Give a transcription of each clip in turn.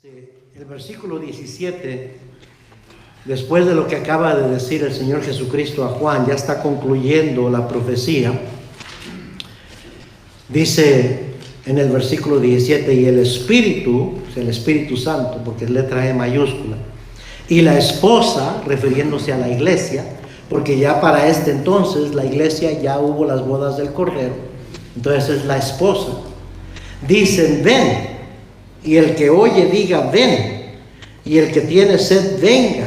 El versículo 17, después de lo que acaba de decir el Señor Jesucristo a Juan, ya está concluyendo la profecía. Dice en el versículo 17, y el Espíritu Santo, porque es letra E mayúscula, y la esposa, refiriéndose a la iglesia, porque ya para este entonces la iglesia ya hubo las bodas del Cordero, entonces es la esposa. Dicen, ven, y el que oye diga, ven, y el que tiene sed venga,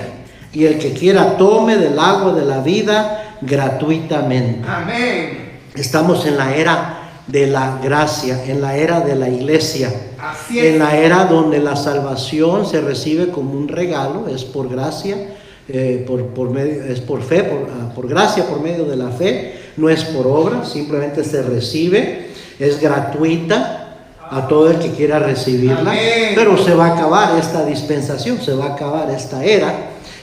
y el que quiera tome del agua de la vida gratuitamente. Amén. Estamos en la era de la gracia, en la era de la iglesia, Así es. en la era donde la salvación se recibe como un regalo, es por gracia, es por fe, por gracia, por medio de la fe, no es por obra, simplemente se recibe, es gratuita a todo el que quiera recibirla. Amén. Pero se va a acabar esta dispensación, se va a acabar esta era,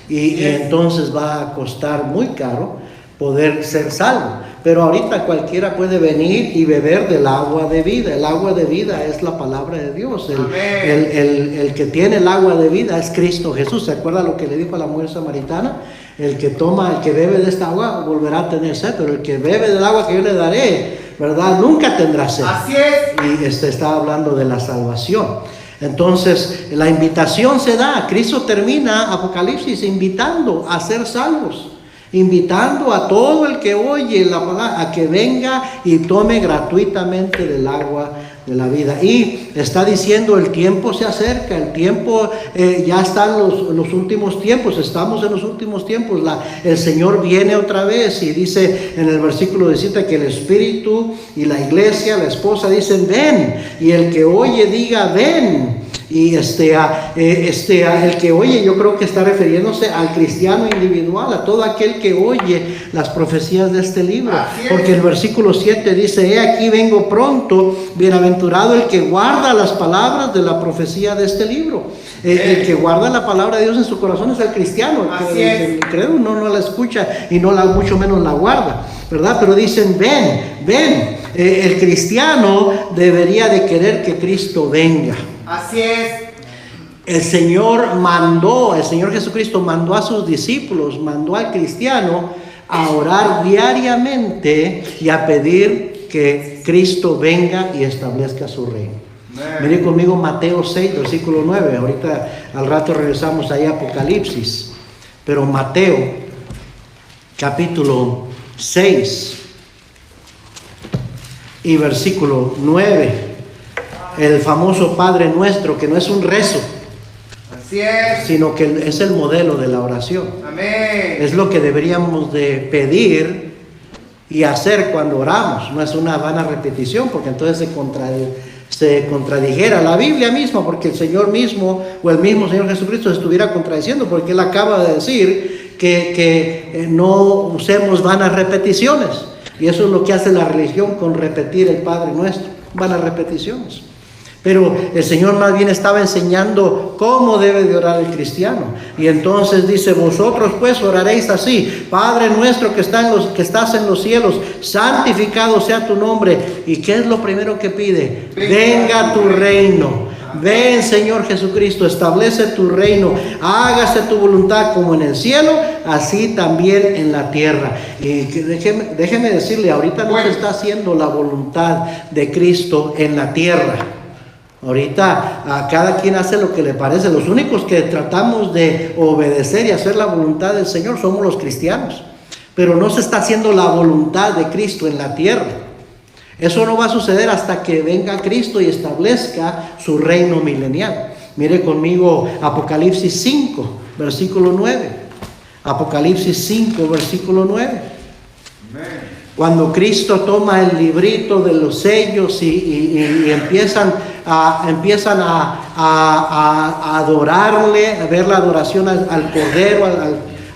y entonces va a costar muy caro poder ser salvo. Pero ahorita cualquiera puede venir y beber del agua de vida. El agua de vida es la palabra de Dios. El que tiene el agua de vida es Cristo Jesús. ¿Se acuerda lo que le dijo a la mujer samaritana? El que bebe de esta agua volverá a tener sed, pero el que bebe del agua que yo le daré, ¿verdad? Nunca tendrá sed. Así es. Y está hablando de la salvación. Entonces, la invitación se da. Cristo termina Apocalipsis invitando a ser salvos, invitando a todo el que oye la palabra a que venga y tome gratuitamente del agua de la vida. Y está diciendo, el tiempo se acerca, el tiempo ya están los últimos tiempos, estamos en los últimos tiempos, el Señor viene otra vez, y dice en el versículo 17 que el Espíritu y la iglesia, la esposa, dicen ven, y el que oye diga ven. Y el que oye, yo creo que está refiriéndose al cristiano individual, a todo aquel que oye las profecías de este libro. Porque el versículo 7 dice, he aquí vengo pronto, bienaventurado el que guarda las palabras de la profecía de este libro. El que guarda la palabra de Dios en su corazón es el cristiano. El incrédulo no la escucha y mucho menos la guarda, ¿verdad? Pero dicen, ven. El cristiano debería de querer que Cristo venga. Así es. El Señor Jesucristo mandó a sus discípulos, mandó al cristiano a orar diariamente y a pedir que Cristo venga y establezca su reino. Mire conmigo Mateo 6, versículo 9. Ahorita al rato regresamos ahí a Apocalipsis. Pero Mateo, capítulo 6 y versículo 9. El famoso Padre Nuestro, que no es un rezo, así es, sino que es el modelo de la oración. Amén. Es lo que deberíamos de pedir y hacer cuando oramos. No es una vana repetición, porque entonces se contradijera la Biblia misma, porque el Señor mismo o el mismo Señor Jesucristo se estuviera contradiciendo, porque Él acaba de decir que no usemos vanas repeticiones. Y eso es lo que hace la religión con repetir el Padre Nuestro, vanas repeticiones. Pero el Señor más bien estaba enseñando cómo debe de orar el cristiano. Y entonces dice, vosotros pues oraréis así: Padre nuestro que estás en los cielos, santificado sea tu nombre. ¿Y qué es lo primero que pide? Venga tu reino. Ven, Señor Jesucristo, establece tu reino, hágase tu voluntad como en el cielo, así también en la tierra. Y déjeme decirle, ahorita no se está haciendo la voluntad de Cristo en la tierra. Ahorita a cada quien hace lo que le parece. Los únicos que tratamos de obedecer y hacer la voluntad del Señor somos los cristianos. Pero no se está haciendo la voluntad de Cristo en la tierra. Eso no va a suceder hasta que venga Cristo y establezca su reino milenial. Mire conmigo Apocalipsis 5, versículo 9. Apocalipsis 5, versículo 9. Cuando Cristo toma el librito de los sellos y empiezan a adorarle, a ver la adoración al Cordero,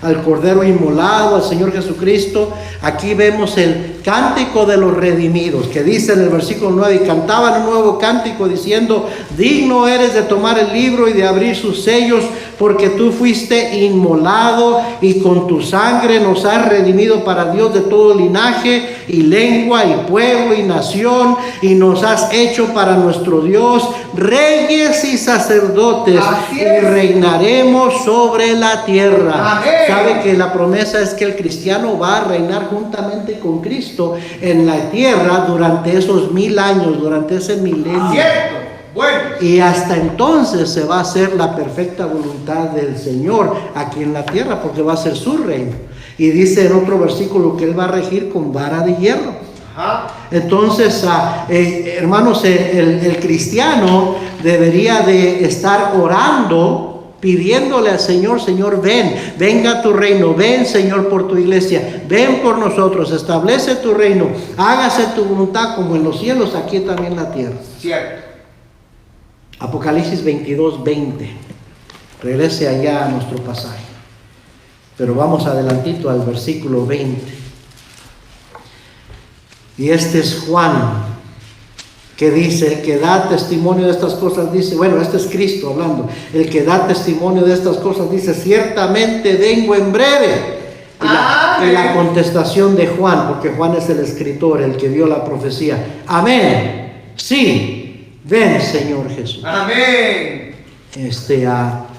al Cordero inmolado, al Señor Jesucristo. Aquí vemos el cántico de los redimidos, que dice en el versículo 9, y cantaban un nuevo cántico diciendo, digno eres de tomar el libro y de abrir sus sellos, porque tú fuiste inmolado y con tu sangre nos has redimido para Dios de todo linaje y lengua y pueblo y nación, y nos has hecho para nuestro Dios reyes y sacerdotes, y reinaremos sobre la tierra. Amén. ¿Sabe que la promesa es que el cristiano va a reinar juntamente con Cristo en la tierra durante esos 1000 años, durante ese milenio? Cierto. Bueno. Y hasta entonces se va a hacer la perfecta voluntad del Señor aquí en la tierra, porque va a ser su reino. Y dice en otro versículo que Él va a regir con vara de hierro. Ajá. Entonces, hermanos, el cristiano debería de estar orando, pidiéndole al Señor, Señor, ven, venga a tu reino, ven, Señor, por tu iglesia, ven por nosotros, establece tu reino, hágase tu voluntad como en los cielos, aquí también en la tierra. Cierto. Apocalipsis 22:20. Regrese allá a nuestro pasaje. Pero vamos adelantito al versículo 20. Y este es Juan, que dice, el que da testimonio de estas cosas, dice, bueno, este es Cristo hablando, el que da testimonio de estas cosas dice, ciertamente vengo en breve. Y la contestación de Juan, porque Juan es el escritor, el que dio la profecía, amén, sí. Ven, Señor Jesús. Amén.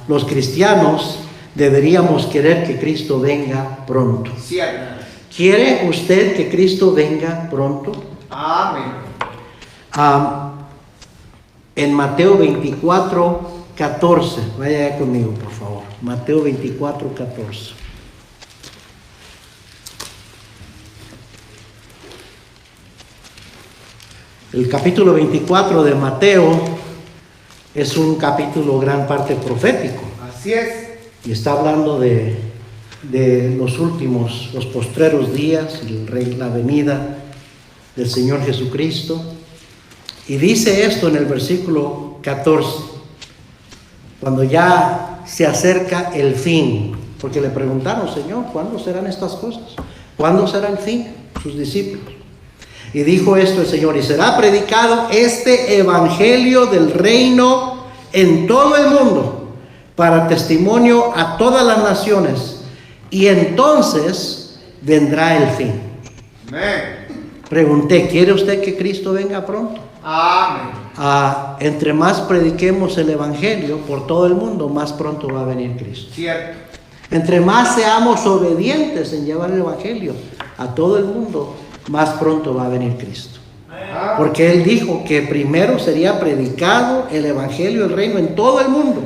Los cristianos deberíamos querer que Cristo venga pronto. Cierto. ¿Quiere usted que Cristo venga pronto? Amén. En Mateo 24:14, vaya conmigo por favor. Mateo 24:14. El capítulo 24 de Mateo es un capítulo gran parte profético. Así es. Y está hablando de los últimos, los postreros días, la venida del Señor Jesucristo. Y dice esto en el versículo 14, cuando ya se acerca el fin, porque le preguntaron, Señor, ¿cuándo serán estas cosas? ¿Cuándo será el fin? Sus discípulos. Y dijo esto el Señor, y será predicado este evangelio del reino en todo el mundo, para testimonio a todas las naciones, y entonces vendrá el fin. Amén. Pregunté, ¿quiere usted que Cristo venga pronto? Amén. Entre más prediquemos el evangelio por todo el mundo, más pronto va a venir Cristo. Cierto. Entre más seamos obedientes en llevar el evangelio a todo el mundo, más pronto va a venir Cristo. Porque Él dijo que primero sería predicado el evangelio, el reino en todo el mundo,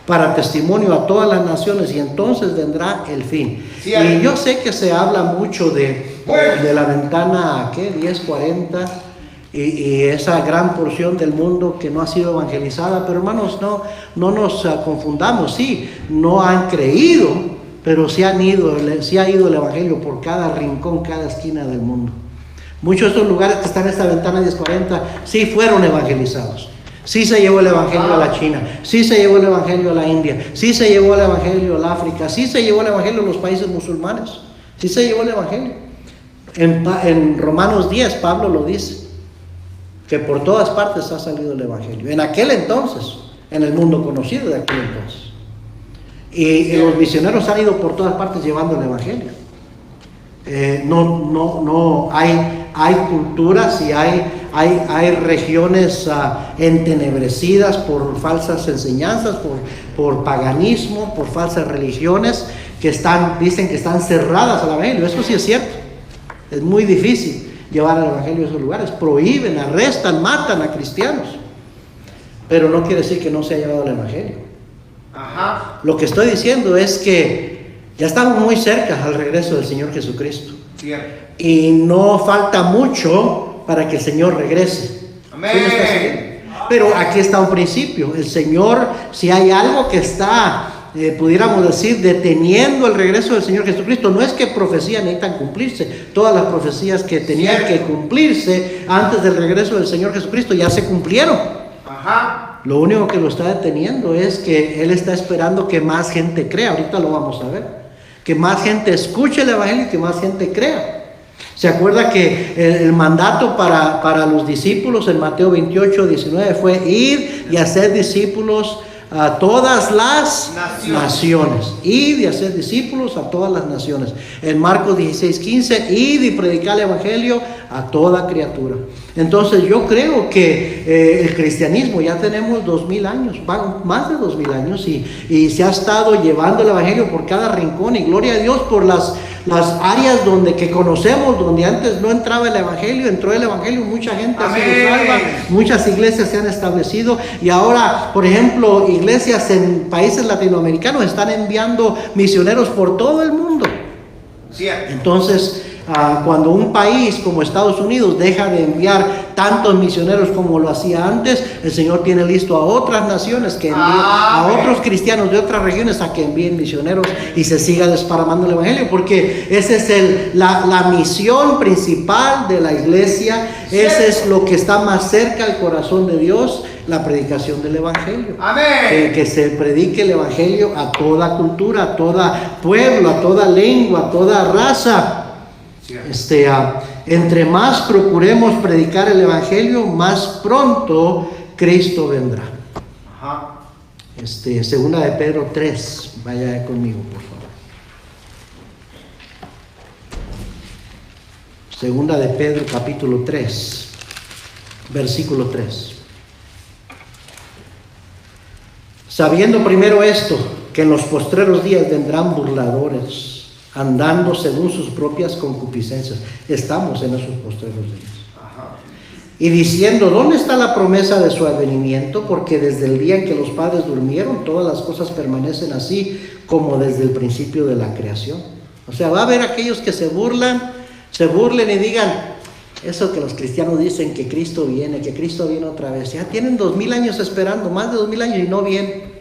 para testimonio a todas las naciones, y entonces vendrá el fin. Sí, y yo sé que se habla mucho de la ventana, ¿qué? 1040, y esa gran porción del mundo que no ha sido evangelizada, pero hermanos, no nos confundamos, sí, no han creído, pero sí ha ido el evangelio por cada rincón, cada esquina del mundo. Muchos de estos lugares que están en esta ventana 1040 sí fueron evangelizados. Sí se llevó el evangelio a la China, sí se llevó el evangelio a la India, sí se llevó el evangelio al África, sí se llevó el evangelio a los países musulmanes, sí se llevó el evangelio. En Romanos 10 Pablo lo dice, que por todas partes ha salido el evangelio. En aquel entonces, en el mundo conocido de aquel entonces. Y los misioneros han ido por todas partes llevando el evangelio. Hay culturas y hay regiones entenebrecidas por falsas enseñanzas, por paganismo, por falsas religiones que dicen que están cerradas al evangelio. Eso sí es cierto. Es muy difícil llevar el evangelio a esos lugares. Prohíben, arrestan, matan a cristianos. Pero no quiere decir que no se ha llevado el evangelio. Ajá. Lo que estoy diciendo es que ya estamos muy cerca al regreso del Señor Jesucristo. Cierto. Y no falta mucho para que el Señor regrese. Amén. ¿Sí me está siguiendo? Pero aquí está un principio. El Señor, si hay algo que está, pudiéramos decir, deteniendo el regreso del Señor Jesucristo, no es que profecías necesitan cumplirse. Todas las profecías que tenían que cumplirse antes del regreso del Señor Jesucristo ya se cumplieron. Ajá. Lo único que lo está deteniendo es que Él está esperando que más gente crea. Ahorita lo vamos a ver. que más gente escuche el Evangelio y que más gente crea. ¿Se acuerda que el mandato para los discípulos en Mateo 28, 19 fue ir y hacer discípulos a todas las naciones? Id y hacer discípulos a todas las naciones. En Marcos 16, 15, id y predicar el Evangelio a toda criatura. Entonces yo creo que el cristianismo ya tenemos 2000 años, más de 2000 años, y se ha estado llevando el Evangelio por cada rincón, y gloria a Dios por las áreas que conocemos, donde antes no entraba el Evangelio, entró el Evangelio, mucha gente ha sido salva, muchas iglesias se han establecido, y ahora, por ejemplo, iglesias en países latinoamericanos están enviando misioneros por todo el mundo. Entonces, cuando un país como Estados Unidos deja de enviar tantos misioneros como lo hacía antes, el Señor tiene listo a otras naciones que envíen, a otros cristianos de otras regiones a que envíen misioneros y se siga desparramando el Evangelio, porque esa es la misión principal de la iglesia. Ese es lo que está más cerca al corazón de Dios, la predicación del Evangelio. Que se predique el Evangelio a toda cultura, a todo pueblo, a toda lengua, a toda raza. Entre más procuremos predicar el Evangelio, más pronto Cristo vendrá. Segunda de Pedro 3, vaya conmigo por favor. Segunda de Pedro capítulo 3, versículo 3. Sabiendo primero esto, que en los postreros días vendrán burladores, andando según sus propias concupiscencias. Estamos en esos postreros días. Y diciendo, ¿dónde está la promesa de su advenimiento? Porque desde el día en que los padres durmieron, todas las cosas permanecen así como desde el principio de la creación. O sea, va a haber aquellos que se burlen y digan, eso que los cristianos dicen, que Cristo viene otra vez. Ya tienen 2000 años esperando, más de 2000 años y no viene.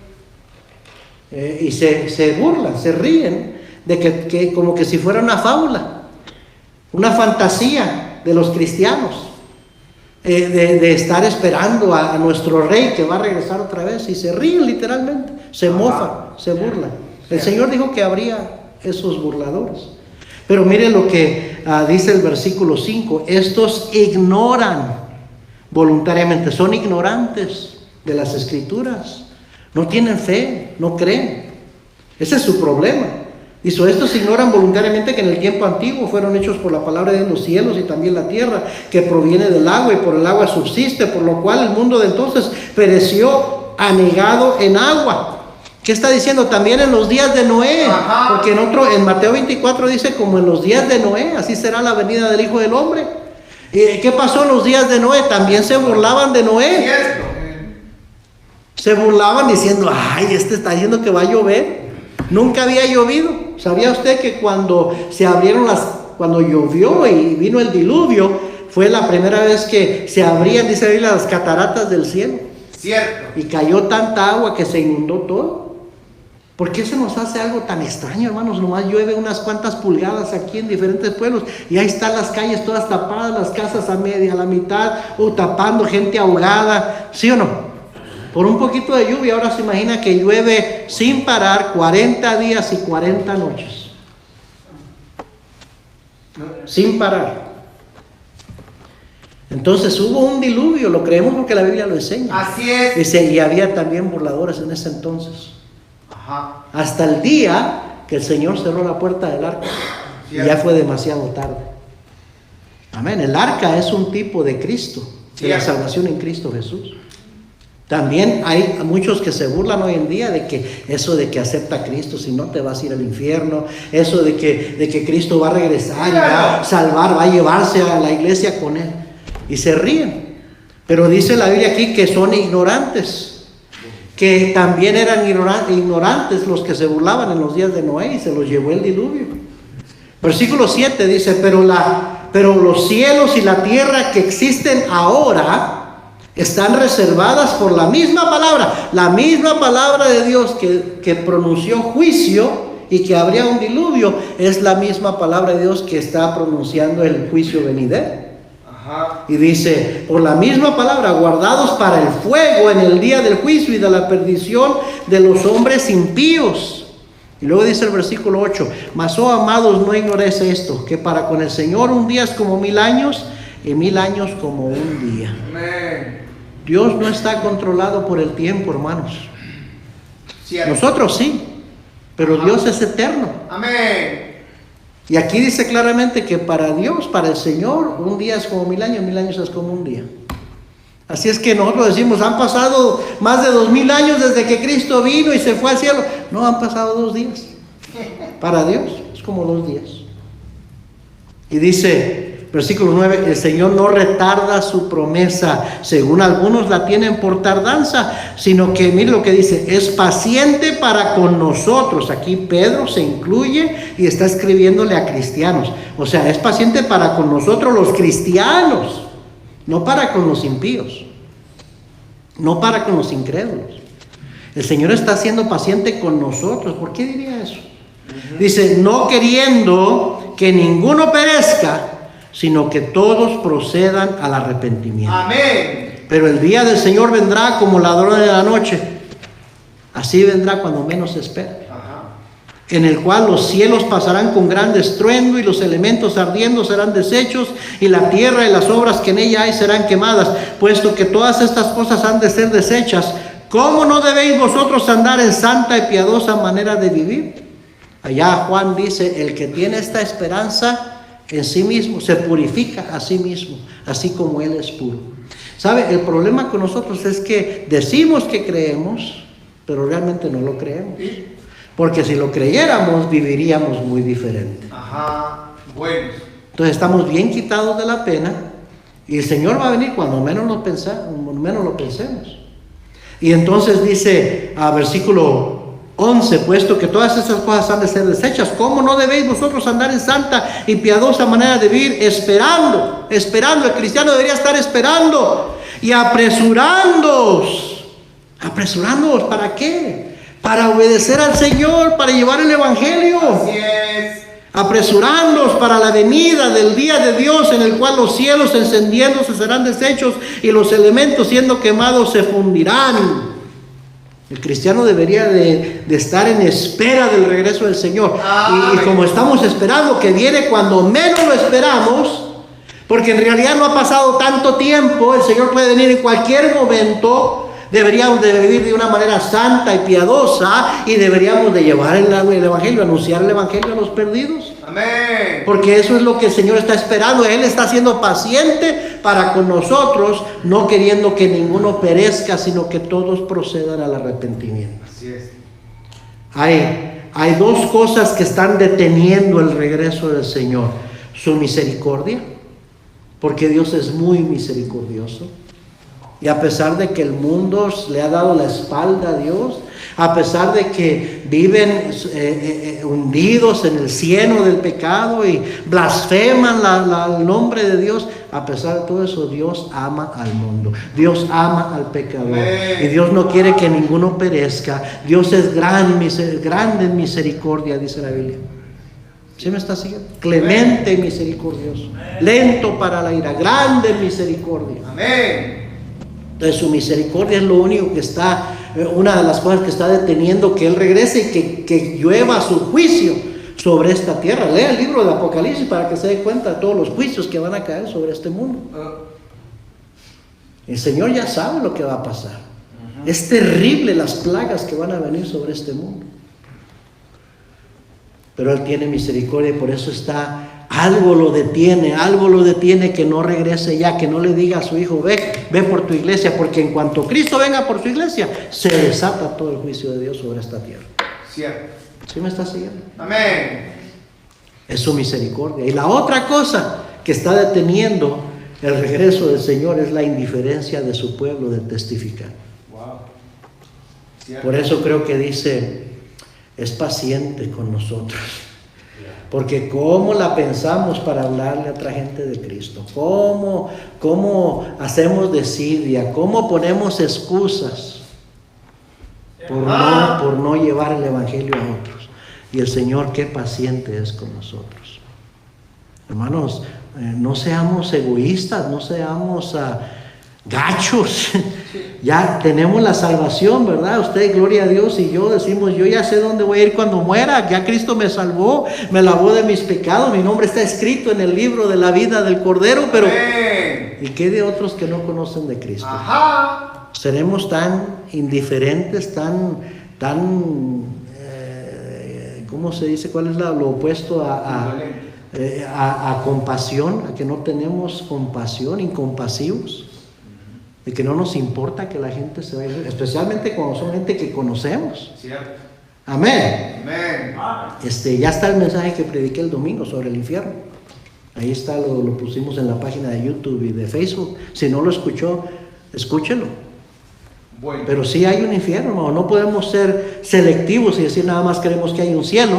Y se burlan, se ríen de que como que si fuera una fábula, una fantasía de los cristianos, de estar esperando a nuestro rey que va a regresar otra vez, y se ríen literalmente, se mofan, se burlan. El Señor dijo que habría esos burladores. Pero mire lo que dice el versículo 5, estos ignoran voluntariamente, son ignorantes de las Escrituras, no tienen fe, no creen. Ese es su problema. Dice, estos ignoran voluntariamente que en el tiempo antiguo fueron hechos por la palabra de los cielos y también la tierra, que proviene del agua y por el agua subsiste, por lo cual el mundo de entonces pereció anegado en agua. ¿Qué está diciendo? También en los días de Noé. Porque en Mateo 24 dice, como en los días de Noé, así será la venida del Hijo del Hombre. ¿Qué pasó en los días de Noé? También se burlaban de Noé. Se burlaban diciendo, ay, está diciendo que va a llover. Nunca había llovido. ¿Sabía usted que cuando llovió y vino el diluvio, fue la primera vez que se abrían, dice ahí, las cataratas del cielo? Cierto. Y cayó tanta agua que se inundó todo. ¿Por qué se nos hace algo tan extraño, hermanos? Nomás llueve unas cuantas pulgadas aquí en diferentes pueblos y ahí están las calles todas tapadas, las casas a la mitad, o tapando, gente ahogada, ¿sí o no? Por un poquito de lluvia. Ahora se imagina que llueve sin parar 40 días y 40 noches. Sin parar. Entonces hubo un diluvio, lo creemos porque la Biblia lo enseña. Así es. Dice, y había también burladores en ese entonces. Hasta el día que el Señor cerró la puerta del arca. Y ya fue demasiado tarde. Amén. El arca es un tipo de Cristo, de la salvación en Cristo Jesús. También hay muchos que se burlan hoy en día de que eso de que acepta a Cristo, si no te vas a ir al infierno, eso de que Cristo va a regresar y va a salvar, va a llevarse a la iglesia con él, y se ríen. Pero dice la Biblia aquí que son ignorantes, que también eran ignorantes los que se burlaban en los días de Noé y se los llevó el diluvio. Versículo 7 dice, pero los cielos y la tierra que existen ahora están reservadas por la misma palabra de Dios que pronunció juicio y que habría un diluvio, es la misma palabra de Dios que está pronunciando el juicio venidero. Y dice, por la misma palabra, guardados para el fuego en el día del juicio y de la perdición de los hombres impíos. Y luego dice el versículo 8, mas oh amados, no ignoréis esto, que para con el Señor un día es como 1000 años y 1000 años como un día. Amén. Dios no está controlado por el tiempo, hermanos. Cierto. Nosotros sí, pero Dios es eterno. Amén. Y aquí dice claramente que para Dios, para el Señor, un día es como 1000 años, 1000 años es como un día. Así es que nosotros decimos, han pasado más de 2000 años desde que Cristo vino y se fue al cielo. No, han pasado 2 días. Para Dios es como 2 días. Y dice, versículo 9, el Señor no retarda su promesa, según algunos la tienen por tardanza, sino que, mire lo que dice, es paciente para con nosotros. Aquí Pedro se incluye y está escribiéndole a cristianos. O sea, es paciente para con nosotros los cristianos, no para con los impíos, no para con los incrédulos. El Señor está siendo paciente con nosotros. ¿Por qué diría eso? Dice, no queriendo que ninguno perezca, sino que todos procedan al arrepentimiento. Amén. Pero el día del Señor vendrá como ladrón de la noche. Así vendrá cuando menos se espera. En el cual los cielos pasarán con gran estruendo y los elementos ardiendo serán deshechos y la tierra y las obras que en ella hay serán quemadas. Puesto que todas estas cosas han de ser deshechas, ¿cómo no debéis vosotros andar en santa y piadosa manera de vivir? Allá Juan dice, el que tiene esta esperanza en sí mismo, se purifica a sí mismo, así como Él es puro. ¿Sabe? El problema con nosotros es que decimos que creemos, pero realmente no lo creemos. Porque si lo creyéramos, viviríamos muy diferente. Ajá. Bueno. Entonces estamos bien quitados de la pena y el Señor va a venir cuando menos lo pensemos. Y entonces dice, versículo 11, puesto que todas esas cosas han de ser deshechas, ¿cómo no debéis vosotros andar en santa y piadosa manera de vivir? Esperando. El cristiano debería estar esperando y apresurándoos. ¿Apresurándoos para qué? Para obedecer al Señor, para llevar el Evangelio. Así es. Apresurándoos para la venida del día de Dios, en el cual los cielos encendiéndose serán deshechos y los elementos siendo quemados se fundirán. El cristiano debería de estar en espera del regreso del Señor. Y como estamos esperando que viene cuando menos lo esperamos, porque en realidad no ha pasado tanto tiempo, el Señor puede venir en cualquier momento. Deberíamos de vivir de una manera santa y piadosa y deberíamos de llevar el Evangelio, anunciar el Evangelio a los perdidos. Amén. Porque eso es lo que el Señor está esperando. Él está siendo paciente para con nosotros, no queriendo que ninguno perezca, sino que todos procedan al arrepentimiento. Así es. Hay 2 cosas que están deteniendo el regreso del Señor. Su misericordia, porque Dios es muy misericordioso. Y a pesar de que el mundo le ha dado la espalda a Dios, a pesar de que viven hundidos en el cieno del pecado y blasfeman el nombre de Dios, a pesar de todo eso, Dios ama al mundo. Dios ama al pecador. Y Dios no quiere que ninguno perezca. Dios es grande en misericordia, dice la Biblia. ¿Sí me está siguiendo? Clemente y misericordioso. Lento para la ira, grande en misericordia. Amén. Entonces su misericordia es lo único que está, una de las cosas que está deteniendo que Él regrese y que llueva su juicio sobre esta tierra. Lea el libro de Apocalipsis para que se dé cuenta de todos los juicios que van a caer sobre este mundo. El Señor ya sabe lo que va a pasar. Es terrible las plagas que van a venir sobre este mundo. Pero Él tiene misericordia y por eso algo lo detiene que no regrese ya, que no le diga a su hijo, ve por tu iglesia, porque en cuanto Cristo venga por su iglesia, se desata todo el juicio de Dios sobre esta tierra. Cierto. ¿Sí me está siguiendo? Amén. Es su misericordia. Y la otra cosa que está deteniendo el regreso del Señor es la indiferencia de su pueblo de testificar. Cierto. Por eso creo que dice, es paciente con nosotros. Porque cómo la pensamos para hablarle a otra gente de Cristo, cómo hacemos desidia, cómo ponemos excusas por no llevar el Evangelio a otros. Y el Señor qué paciente es con nosotros. Hermanos, no seamos egoístas, no seamos gachos. Ya tenemos la salvación, ¿verdad? Usted, gloria a Dios, y yo decimos, yo ya sé dónde voy a ir cuando muera. Ya Cristo me salvó, me lavó de mis pecados, mi nombre está escrito en el libro de la vida del Cordero. Pero Amén. ¿y qué de otros que no conocen de Cristo? Ajá. Seremos tan indiferentes, ¿cómo se dice? ¿Cuál es lo opuesto a compasión? A que no tenemos compasión, incompasivos, de que no nos importa que la gente se vaya, especialmente cuando son gente que conocemos. Cierto. Amén. Amén. Ya está el mensaje que prediqué el domingo sobre el infierno. Ahí está, lo pusimos en la página de YouTube y de Facebook. Si no lo escuchó, escúchelo. Bueno. Pero sí hay un infierno, hermano. No podemos ser selectivos y decir nada más queremos que hay un cielo,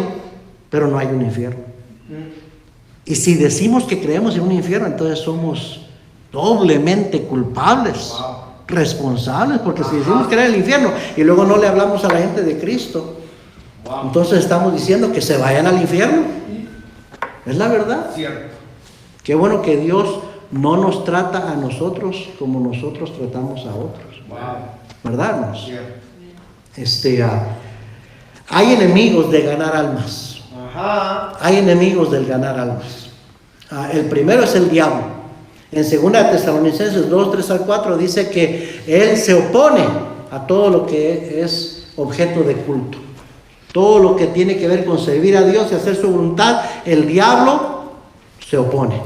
pero no hay un infierno. Y si decimos que creemos en un infierno, entonces somos doblemente culpables, Wow. responsables, porque si decimos creer en el infierno y luego no le hablamos a la gente de Cristo, Wow. entonces estamos diciendo que se vayan al infierno. Es la verdad. Cierto. Qué bueno que Dios no nos trata a nosotros como nosotros tratamos a otros. Wow. ¿Verdad, hermanos? Cierto. Hay enemigos de ganar almas. Ajá. Hay enemigos del ganar almas. El primero es el diablo. En 2 Tesalonicenses 2, 3 al 4 dice que él se opone a todo lo que es objeto de culto. Todo lo que tiene que ver con servir a Dios y hacer su voluntad, el diablo se opone.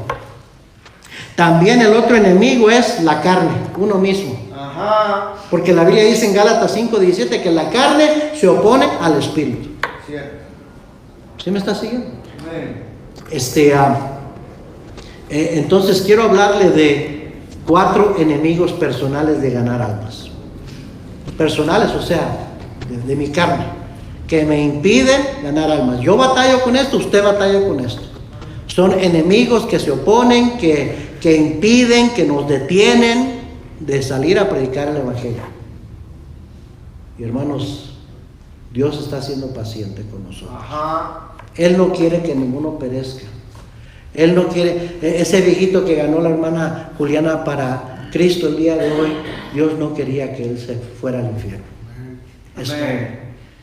También el otro enemigo es la carne, uno mismo. Ajá. Porque la Biblia dice en Gálatas 5:17 que la carne se opone al espíritu. Cierto. ¿Sí me está siguiendo? Amén. Entonces quiero hablarle de 4 enemigos personales de ganar almas. Personales, o sea, de mi carne, que me impiden ganar almas. Yo batallo con esto, usted batalla con esto. Son enemigos que se oponen, que impiden, que nos detienen de salir a predicar el Evangelio. Y hermanos, Dios está siendo paciente con nosotros. Ajá. Él no quiere que ninguno perezca. Él no quiere, ese viejito que ganó la hermana Juliana para Cristo el día de hoy, Dios no quería que él se fuera al infierno. Es todo.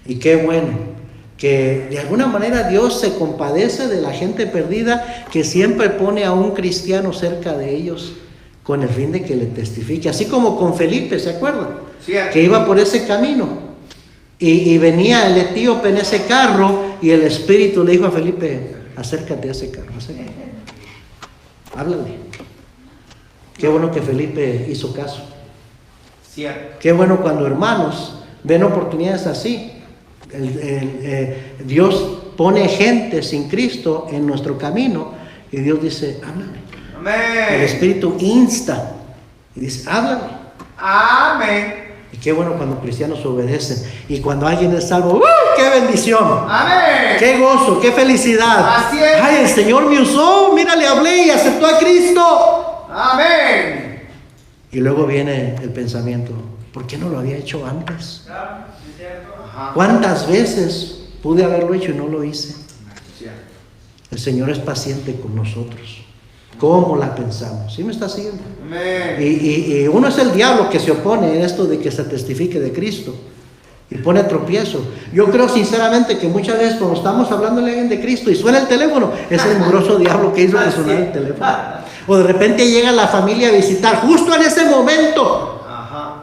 Y qué bueno que de alguna manera Dios se compadece de la gente perdida, que siempre pone a un cristiano cerca de ellos con el fin de que le testifique. Así como con Felipe, ¿se acuerdan? Cierto. Que iba por ese camino y venía el etíope en ese carro y el Espíritu le dijo a Felipe: acércate a ese carro, acércate. Háblale. Qué bueno que Felipe hizo caso. Cierto. Qué bueno cuando hermanos ven oportunidades así. Dios pone gente sin Cristo en nuestro camino y Dios dice: háblale. El Amén. Espíritu insta y dice: háblale. Amén. Y qué bueno cuando cristianos obedecen. Y cuando alguien es salvo, ¡uh! ¡Qué bendición! Amén. ¡Qué gozo! ¡Qué felicidad! Así es. ¡Ay, el Señor me usó! ¡Mira, le hablé y aceptó a Cristo! Amén. Y luego viene el pensamiento: ¿por qué no lo había hecho antes? Ajá. ¿Cuántas veces pude haberlo hecho y no lo hice? Cierto. El Señor es paciente con nosotros. ¿Cómo la pensamos? ¿Sí me está siguiendo? Amén. Y uno es el diablo que se opone en esto de que se testifique de Cristo y pone tropiezo. Yo creo sinceramente que muchas veces cuando estamos hablando a alguien de Cristo y suena el teléfono, es el mugroso diablo que hizo que sonara el teléfono. O de repente llega la familia a visitar justo en ese momento. Ajá.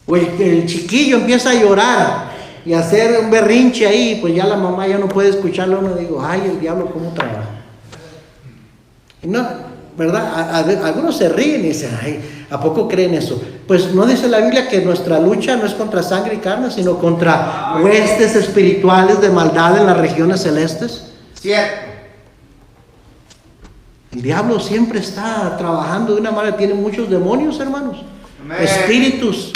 O el chiquillo empieza a llorar y a hacer un berrinche ahí, pues ya la mamá ya no puede escucharlo. Uno digo: ay, el diablo cómo trabaja. Y no, ¿verdad? Algunos se ríen y dicen: ay, ¿a poco creen eso? Pues no dice la Biblia que nuestra lucha no es contra sangre y carne, sino contra huestes espirituales de maldad en las regiones celestes. Cierto. El diablo siempre está trabajando de una manera, tiene muchos demonios, hermanos. Amén. Espíritus,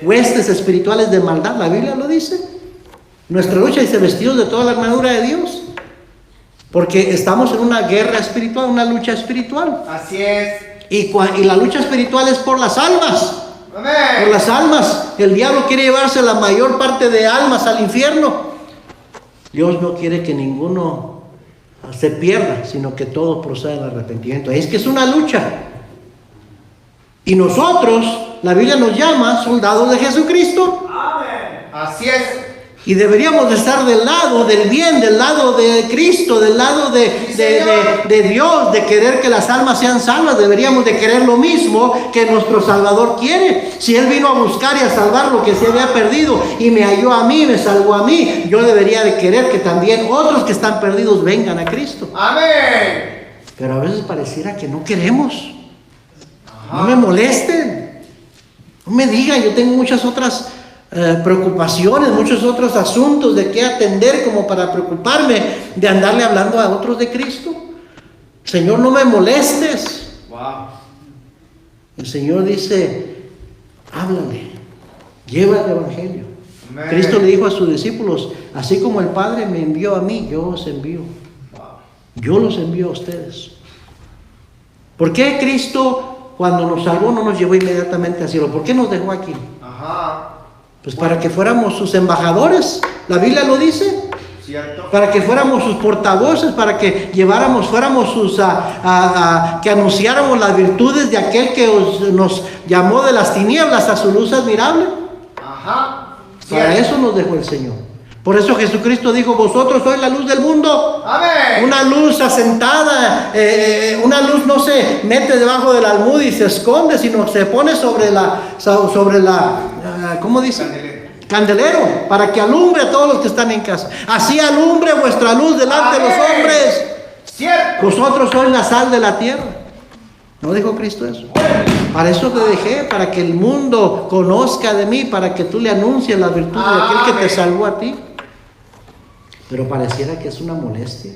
huestes espirituales de maldad, la Biblia lo dice. Nuestra lucha dice: vestidos de toda la armadura de Dios. Porque estamos en una guerra espiritual, una lucha espiritual. Así es. Y la lucha espiritual es por las almas. Amén. Por las almas. El diablo quiere llevarse la mayor parte de almas al infierno. Dios no quiere que ninguno se pierda, sino que todos procedan al arrepentimiento. Es que es una lucha. Y nosotros, la Biblia nos llama soldados de Jesucristo. Así es. Y deberíamos de estar del lado del bien, del lado de Cristo, del lado de Dios, de querer que las almas sean salvas. Deberíamos de querer lo mismo que nuestro Salvador quiere. Si Él vino a buscar y a salvar lo que se había perdido y me halló a mí, me salvó a mí, yo debería de querer que también otros que están perdidos vengan a Cristo. Amén. Pero a veces pareciera que no queremos. No me molesten, no me digan, yo tengo muchas otras preocupaciones, muchos otros asuntos de qué atender como para preocuparme de andarle hablando a otros de Cristo. Señor, no me molestes. Wow. El Señor dice, háblale, lleva el Evangelio. Amén. Cristo le dijo a sus discípulos, así como el Padre me envió a mí, yo os envío. Yo los envío a ustedes. ¿Por qué Cristo, cuando nos salvó, no nos llevó inmediatamente al cielo? ¿Por qué nos dejó aquí? Ajá. Pues para que fuéramos sus embajadores, la Biblia lo dice. Cierto. Para que fuéramos sus portavoces, para que fuéramos sus, que anunciáramos las virtudes de aquel que nos llamó de las tinieblas a su luz admirable. Ajá. Para eso nos dejó el Señor. Por eso Jesucristo dijo, vosotros sois la luz del mundo. Amén. Una luz asentada, una luz no se mete debajo del almud y se esconde, sino se pone sobre la ¿cómo dice? Candelero, para que alumbre a todos los que están en casa. Así alumbre vuestra luz delante de los hombres. Cierto. Vosotros sois la sal de la tierra. ¿No dijo Cristo eso? Para eso te dejé, para que el mundo conozca de mí, para que tú le anuncies la virtud de aquel que te salvó a ti. Pero pareciera que es una molestia.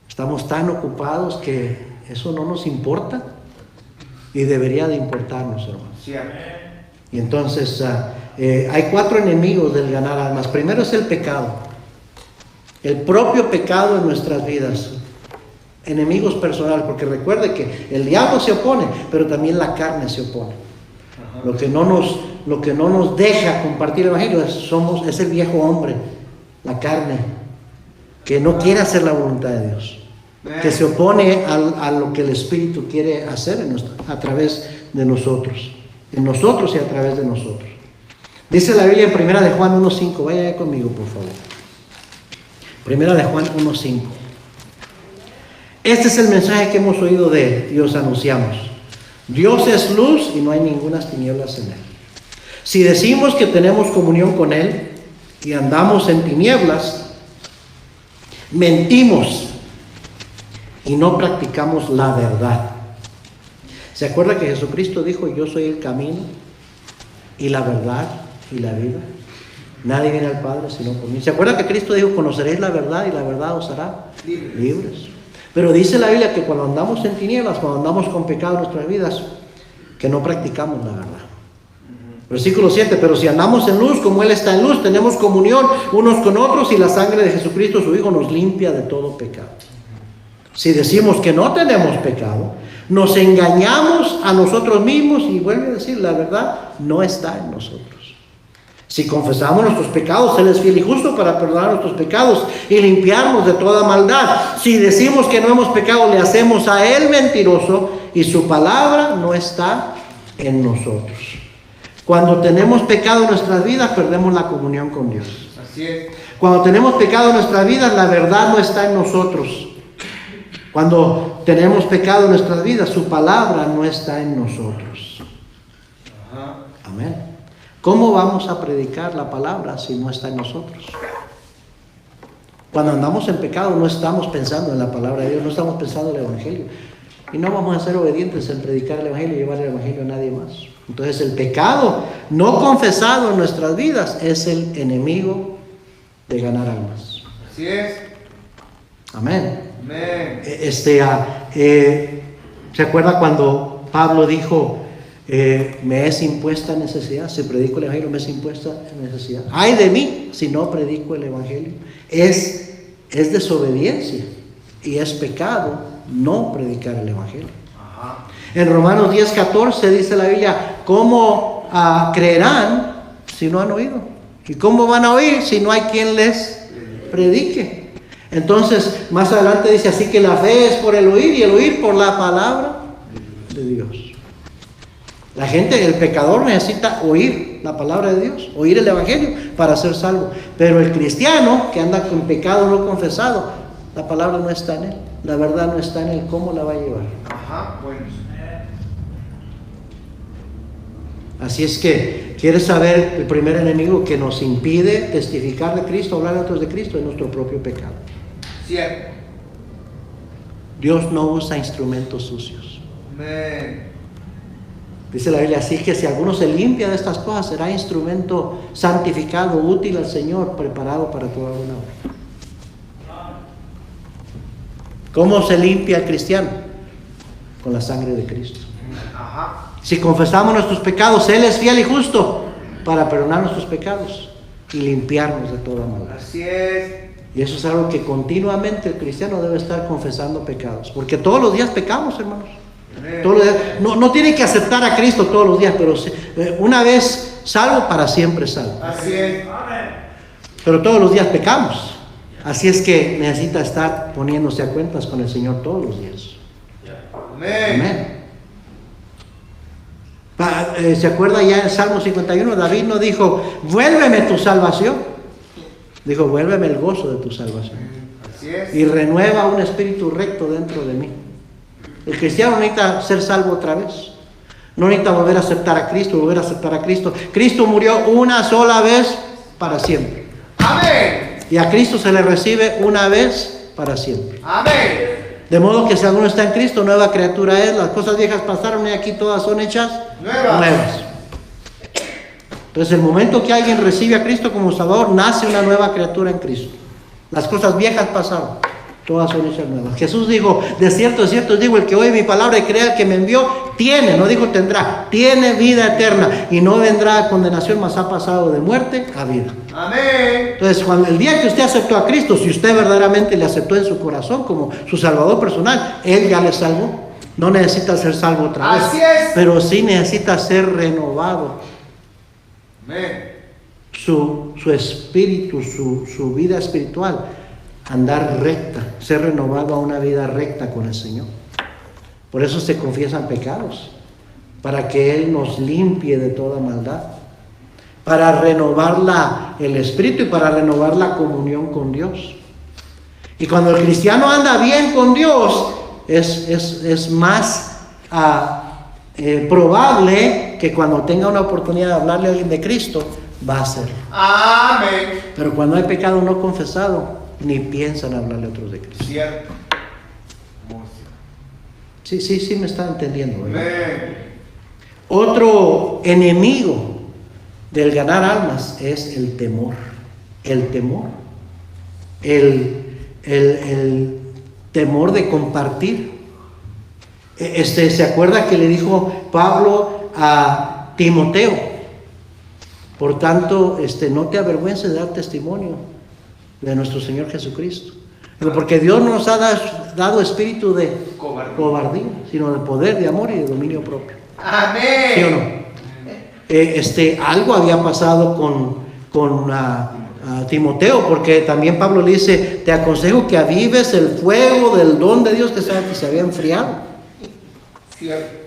Estamos tan ocupados que eso no nos importa y debería de importarnos, hermanos. Cierto. Y entonces hay 4 enemigos del ganar almas. Primero es el pecado, el propio pecado en nuestras vidas. Enemigos personales, porque recuerde que el diablo se opone, pero también la carne se opone. Lo que no nos deja compartir el evangelio es el viejo hombre, la carne, que no quiere hacer la voluntad de Dios, que se opone a lo que el Espíritu quiere hacer a través de nosotros, en nosotros y a través de nosotros. Dice la Biblia en 1 de Juan 1:5, vaya conmigo por favor. 1 de Juan 1:5. Este es el mensaje que hemos oído de él y os anunciamos. Dios es luz y no hay ninguna tinieblas en él. Si decimos que tenemos comunión con él y andamos en tinieblas, mentimos y no practicamos la verdad. ¿Se acuerda que Jesucristo dijo, yo soy el camino y la verdad y la vida? Nadie viene al Padre sino por mí. ¿Se acuerda que Cristo dijo, conoceréis la verdad y la verdad os hará libres? Pero dice la Biblia que cuando andamos en tinieblas, cuando andamos con pecado en nuestras vidas, que no practicamos la verdad. Versículo 7, pero si andamos en luz como Él está en luz, tenemos comunión unos con otros y la sangre de Jesucristo su Hijo nos limpia de todo pecado. Si decimos que no tenemos pecado, nos engañamos a nosotros mismos y vuelve a decir, la verdad no está en nosotros. Si confesamos nuestros pecados, Él es fiel y justo para perdonar nuestros pecados y limpiarnos de toda maldad. Si decimos que no hemos pecado, le hacemos a Él mentiroso y su palabra no está en nosotros. Cuando tenemos pecado en nuestras vidas, perdemos la comunión con Dios. Así es. Cuando tenemos pecado en nuestras vidas, la verdad no está en nosotros. Cuando tenemos pecado en nuestras vidas, su palabra no está en nosotros. Ajá. Amén. ¿Cómo vamos a predicar la palabra si no está en nosotros? Cuando andamos en pecado no estamos pensando en la palabra de Dios, no estamos pensando en el Evangelio. Y no vamos a ser obedientes en predicar el Evangelio y llevar el Evangelio a nadie más. Entonces el pecado no confesado en nuestras vidas es el enemigo de ganar almas. Así es. Amén. Amén. ¿Se acuerda cuando Pablo dijo, me es impuesta necesidad? Si predico el Evangelio me es impuesta necesidad. Ay de mí si no predico el Evangelio. Es desobediencia y es pecado no predicar el Evangelio. Ajá. En Romanos 10:14 dice la Biblia, ¿cómo creerán si no han oído? ¿Y cómo van a oír si no hay quien les predique? Entonces, más adelante dice, así que la fe es por el oír y el oír por la palabra de Dios. La gente, el pecador necesita oír la palabra de Dios, oír el evangelio para ser salvo. Pero el cristiano que anda con pecado no confesado, la palabra no está en él, la verdad no está en él. ¿Cómo la va a llevar? Ajá, bueno. Así es que, ¿quieres saber el primer enemigo que nos impide testificar de Cristo, hablar a otros de Cristo? Es nuestro propio pecado. Cierto. Dios no usa instrumentos sucios. Amén. Dice la Biblia, así que si alguno se limpia de estas cosas, será instrumento santificado, útil al Señor, preparado para toda buena obra. ¿Cómo se limpia el cristiano? Con la sangre de Cristo. Ajá. Si confesamos nuestros pecados, Él es fiel y justo para perdonar nuestros pecados y limpiarnos de toda maldad. Así es. Y eso es algo que continuamente el cristiano debe estar confesando pecados, porque todos los días pecamos, hermanos. Todos los días. No tiene que aceptar a Cristo todos los días, pero una vez salvo, para siempre salvo. Así es. Pero todos los días pecamos. Así es que necesita estar poniéndose a cuentas con el Señor todos los días. Amén. Amén. ¿Se acuerda ya en Salmo 51? David no dijo, vuélveme tu salvación. Dijo, vuélveme el gozo de tu salvación. Así es. Y renueva un espíritu recto dentro de mí. El cristiano necesita ser salvo otra vez. No necesita volver a aceptar a Cristo, Cristo murió una sola vez para siempre. Amén. Y a Cristo se le recibe una vez para siempre. Amén. De modo que si alguno está en Cristo, nueva criatura es. Las cosas viejas pasaron y aquí todas son hechas nuevas. Entonces, el momento que alguien recibe a Cristo como Salvador, nace una nueva criatura en Cristo. Las cosas viejas pasaron, todas son hechas nuevas. Jesús dijo, de cierto os digo, el que oye mi palabra y crea que me envió, tiene, no dijo tendrá, tiene vida eterna y no vendrá a condenación, mas ha pasado de muerte a vida. Amén. Entonces, cuando el día que usted aceptó a Cristo, si usted verdaderamente le aceptó en su corazón como su Salvador personal, Él ya le salvó. No necesita ser salvo otra vez. Así es. Pero sí necesita ser renovado. Amén. Su espíritu, su vida espiritual, andar recta, ser renovado a una vida recta con el Señor. Por eso se confiesan pecados, para que Él nos limpie de toda maldad, para renovar el espíritu y para renovar la comunión con Dios. Y cuando el cristiano anda bien con Dios, es más probable que cuando tenga una oportunidad de hablarle a alguien de Cristo, va a hacerlo. Amén. Pero cuando hay pecado no confesado, ni piensan hablarle a otros de Cristo. Cierto. Sí, me está entendiendo, ¿verdad? Amén. Otro enemigo del ganar almas es el temor. El temor. El temor de compartir. ¿Se acuerda que le dijo Pablo a Timoteo? Por tanto, no te avergüences de dar testimonio de nuestro Señor Jesucristo. Porque Dios no nos ha dado espíritu de cobardía, sino de poder, de amor y de dominio propio. Amén. ¿Sí o no? Algo había pasado con Timoteo, porque también Pablo le dice, te aconsejo que avives el fuego del don de Dios que se había enfriado. Cierto.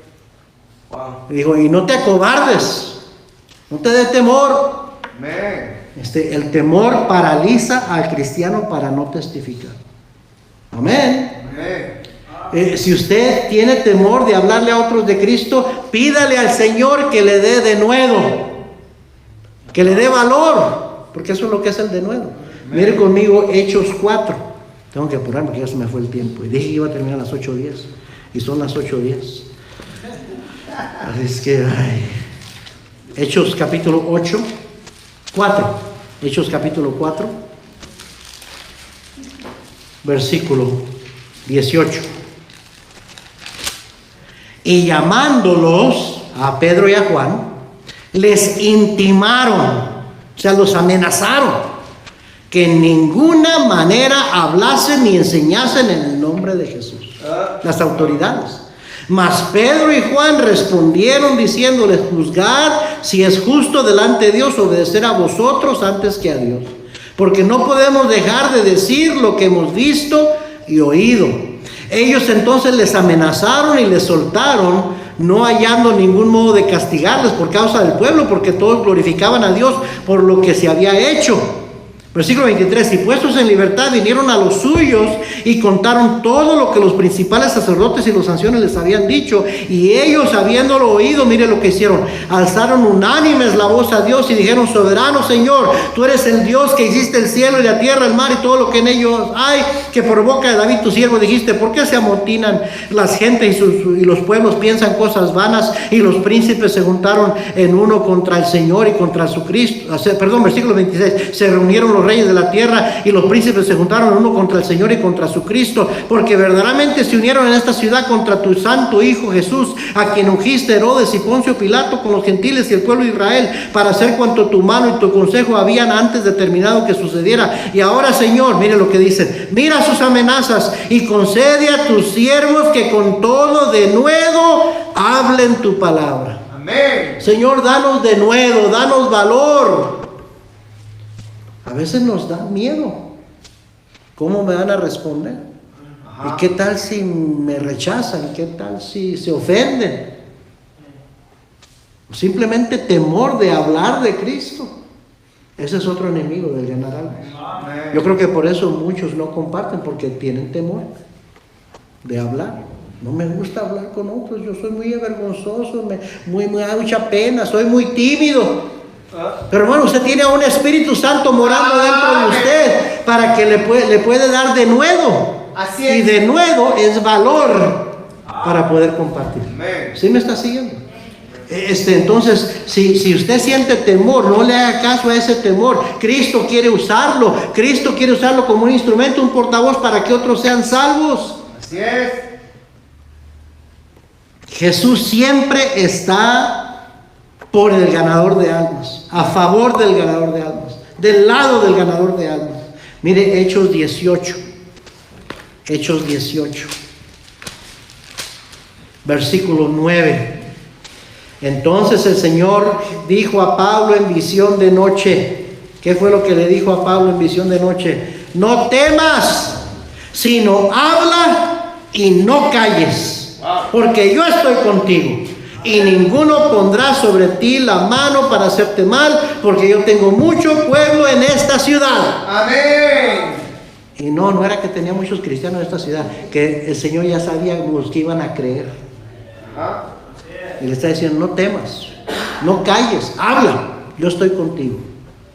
Wow. Y dijo, y no te acobardes, no te dé temor. Amén. El temor paraliza al cristiano para no testificar. Amén. Amén. Si usted tiene temor de hablarle a otros de Cristo, pídale al Señor que le dé denuedo, que le dé valor, porque eso es lo que es el denuedo. Mire conmigo Hechos 4. Tengo que apurarme porque ya se me fue el tiempo. Y dije que iba a terminar a las 8:10 y son las 8:10. Así es que, Hechos capítulo 4. Hechos capítulo 4, versículo 18. Y llamándolos a Pedro y a Juan, les intimaron, o sea, los amenazaron, que en ninguna manera hablasen ni enseñasen en el nombre de Jesús. Las autoridades. Mas Pedro y Juan respondieron diciéndoles, juzgad si es justo delante de Dios obedecer a vosotros antes que a Dios. Porque no podemos dejar de decir lo que hemos visto y oído. Ellos entonces les amenazaron y les soltaron, no hallando ningún modo de castigarles por causa del pueblo, porque todos glorificaban a Dios por lo que se había hecho. Versículo 23, y puestos en libertad vinieron a los suyos y contaron todo lo que los principales sacerdotes y los ancianos les habían dicho, y ellos habiéndolo oído, mire lo que hicieron, alzaron unánimes la voz a Dios y dijeron: soberano Señor, tú eres el Dios que hiciste el cielo y la tierra, el mar y todo lo que en ellos hay, que por boca de David tu siervo dijiste: ¿por qué se amotinan las gentes y los pueblos piensan cosas vanas? Y los príncipes se juntaron en uno contra el Señor y contra su Cristo. Versículo 26, se reunieron los reyes de la tierra y los príncipes se juntaron uno contra el Señor y contra su Cristo, porque verdaderamente se unieron en esta ciudad contra tu santo Hijo Jesús, a quien ungiste Herodes y Poncio Pilato con los gentiles y el pueblo de Israel, para hacer cuanto tu mano y tu consejo habían antes determinado que sucediera. Y ahora, Señor, mire lo que dice: mira sus amenazas y concede a tus siervos que con todo denuedo hablen tu palabra. Amén. Señor, danos denuedo, danos valor. A veces nos da miedo. ¿Cómo me van a responder? ¿Y qué tal si me rechazan? ¿Qué tal si se ofenden? Simplemente temor de hablar de Cristo. Ese es otro enemigo del ganar almas. Yo creo que por eso muchos no comparten, porque tienen temor de hablar. No me gusta hablar con otros, yo soy muy vergonzoso, me da mucha pena, soy muy tímido. Pero hermano, usted tiene a un Espíritu Santo morando dentro de usted para que le puede dar denuedo. Así es. Y denuedo es valor para poder compartir. ¿Sí me está siguiendo? Entonces, si usted siente temor, no le haga caso a ese temor. Cristo quiere usarlo. Cristo quiere usarlo como un instrumento, un portavoz para que otros sean salvos. Así es. Jesús siempre está por el ganador de almas, a favor del ganador de almas, del lado del ganador de almas. Mire Hechos 18, versículo 9. Entonces el Señor dijo a Pablo en visión de noche. ¿Qué fue lo que le dijo a Pablo en visión de noche? No temas, sino habla y no calles, porque yo estoy contigo. Y ninguno pondrá sobre ti la mano para hacerte mal, porque yo tengo mucho pueblo en esta ciudad. Amén. Y no era que tenía muchos cristianos en esta ciudad, que el Señor ya sabía los que iban a creer. Y le está diciendo: no temas, no calles, habla, yo estoy contigo.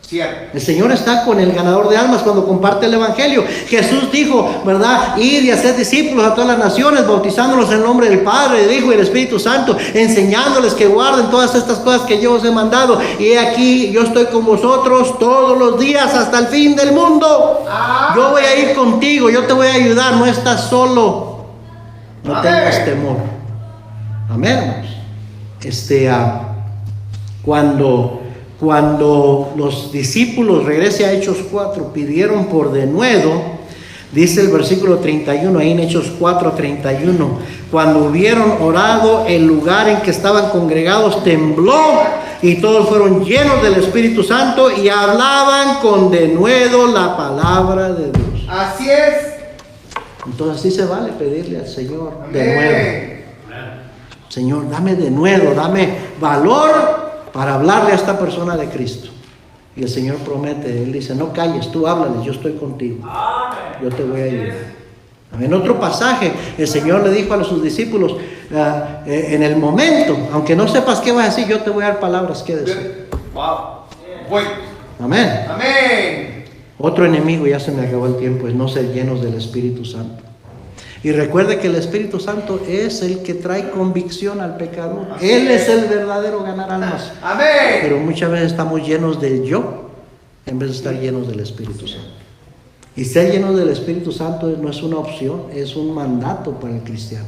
Cierto. El Señor está con el ganador de almas cuando comparte el Evangelio. Jesús dijo, ¿verdad? Id y haced discípulos a todas las naciones, bautizándolos en el nombre del Padre, del Hijo y del Espíritu Santo, enseñándoles que guarden todas estas cosas que yo os he mandado. Y he aquí, yo estoy con vosotros todos los días hasta el fin del mundo. Yo voy a ir contigo, yo te voy a ayudar, no estás solo. No tengas temor. Amén, hermanos. Cuando los discípulos, regrese a Hechos 4, pidieron por denuedo, dice el versículo 31, ahí en Hechos 4, 31, cuando hubieron orado, el lugar en que estaban congregados tembló y todos fueron llenos del Espíritu Santo y hablaban con denuedo la palabra de Dios. Así es. Entonces sí se vale pedirle al Señor Amén. denuedo. Señor, dame denuedo, dame valor para hablarle a esta persona de Cristo. Y el Señor promete, Él dice: no calles, tú háblales, yo estoy contigo, yo te voy a ayudar. En otro pasaje, el Señor le dijo a sus discípulos, en el momento, aunque no sepas qué vas a decir, yo te voy a dar palabras que decir. Amén. Amén. Otro enemigo, ya se me acabó el tiempo, es no ser llenos del Espíritu Santo. Y recuerde que el Espíritu Santo es el que trae convicción al pecador. Él es el verdadero ganar almas. Amén. Pero muchas veces estamos llenos de yo en vez de estar llenos del Espíritu Santo. Y ser llenos del Espíritu Santo no es una opción, es un mandato para el cristiano.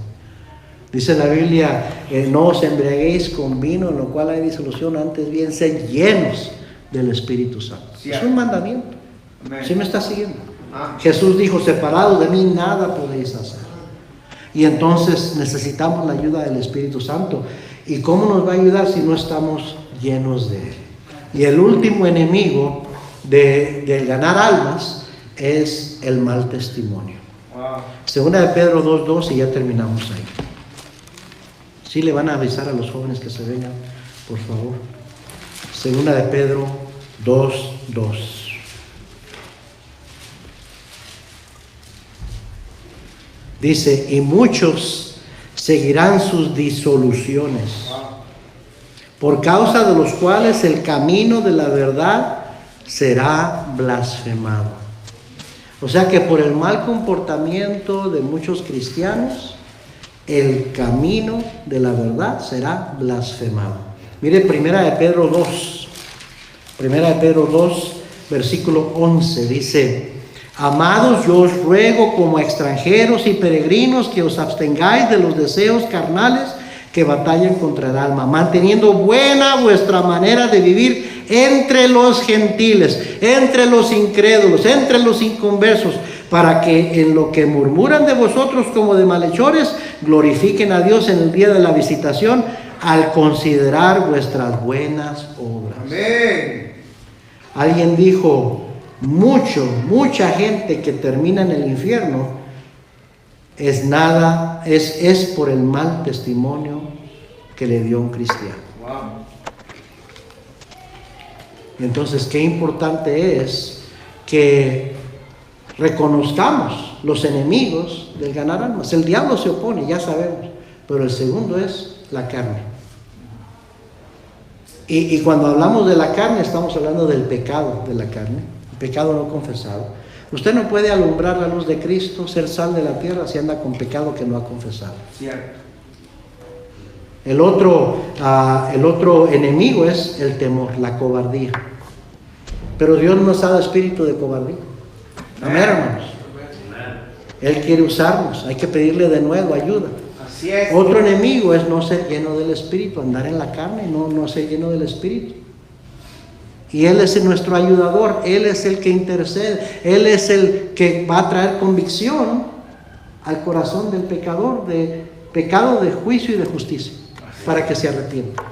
Dice la Biblia, no os embriaguéis con vino, en lo cual hay disolución, antes bien sed llenos del Espíritu Santo. Es un mandamiento. ¿Sí me está siguiendo? Jesús dijo: separados de mí nada podéis hacer. Y entonces necesitamos la ayuda del Espíritu Santo. ¿Y cómo nos va a ayudar si no estamos llenos de Él? Y el último enemigo de ganar almas es el mal testimonio. Segunda de Pedro 2:2, y ya terminamos ahí. Sí le van a avisar a los jóvenes que se vengan, por favor. Segunda de Pedro 2:2. Dice, y muchos seguirán sus disoluciones, por causa de los cuales el camino de la verdad será blasfemado. O sea que por el mal comportamiento de muchos cristianos, el camino de la verdad será blasfemado. Mire, Primera de Pedro 2, versículo 11, dice, amados, yo os ruego como extranjeros y peregrinos que os abstengáis de los deseos carnales que batallan contra el alma, manteniendo buena vuestra manera de vivir entre los gentiles, entre los incrédulos, entre los inconversos, para que en lo que murmuran de vosotros como de malhechores, glorifiquen a Dios en el día de la visitación, al considerar vuestras buenas obras. Amén. Alguien dijo, mucha gente que termina en el infierno es por el mal testimonio que le dio un cristiano. Wow. Entonces, qué importante es que reconozcamos los enemigos del ganar almas. El diablo se opone, ya sabemos, pero el segundo es la carne. Y cuando hablamos de la carne, estamos hablando del pecado de la carne, el pecado no confesado. Usted no puede alumbrar la luz de Cristo, ser sal de la tierra, si anda con pecado que no ha confesado. Cierto. El otro enemigo es el temor, la cobardía. Pero Dios no nos ha dado espíritu de cobardía. Amén, hermanos. Él quiere usarnos, hay que pedirle de nuevo ayuda. Así es. Otro enemigo es no ser lleno del Espíritu, andar en la carne, no ser lleno del Espíritu. Y Él es nuestro ayudador, Él es el que intercede, Él es el que va a traer convicción al corazón del pecador, de pecado, de juicio y de justicia, para que se arrepienta.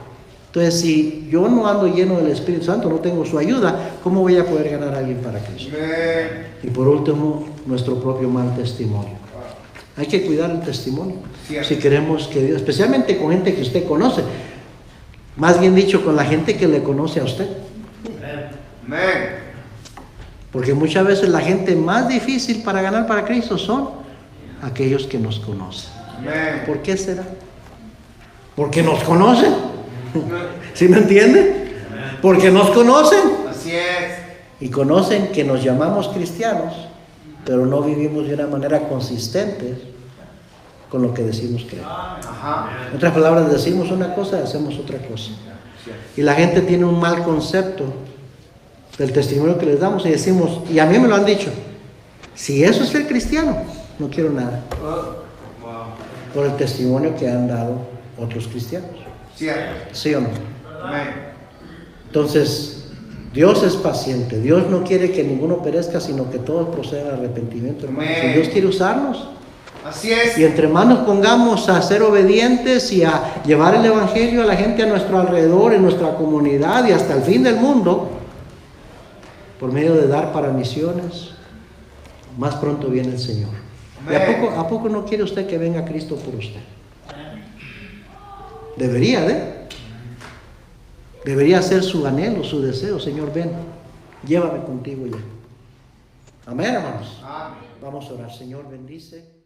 Entonces, si yo no ando lleno del Espíritu Santo, no tengo su ayuda, ¿cómo voy a poder ganar a alguien para Cristo? Amén. Y por último, nuestro propio mal testimonio. Hay que cuidar el testimonio. Cierto. Si queremos que Dios, especialmente con gente que usted conoce, más bien dicho, con la gente que le conoce a usted. Amén. Porque muchas veces la gente más difícil para ganar para Cristo son aquellos que nos conocen. Amén. ¿Por qué será? Porque nos conocen. ¿Sí me entiende? Porque nos conocen. Así es. Y conocen que nos llamamos cristianos, pero no vivimos de una manera consistente con lo que decimos creer. Ajá. En otras palabras, decimos una cosa y hacemos otra cosa. Y la gente tiene un mal concepto del testimonio que les damos y decimos, y a mí me lo han dicho, si eso es ser cristiano, no quiero nada. Por el testimonio que han dado otros cristianos. Cierto. ¿Sí o no? Amén. Entonces, Dios es paciente. Dios no quiere que ninguno perezca, sino que todos procedan al arrepentimiento, hermanos. Amén. Y Dios quiere usarnos. Así es. Y entre más nos pongamos a ser obedientes y a llevar el Evangelio a la gente a nuestro alrededor, en nuestra comunidad y hasta el fin del mundo, por medio de dar para misiones, más pronto viene el Señor. ¿Y a poco no quiere usted que venga Cristo por usted? Debería ser su anhelo, su deseo. Señor, ven, llévame contigo ya. Amén, hermanos. Amén. Vamos a orar. Señor, bendice.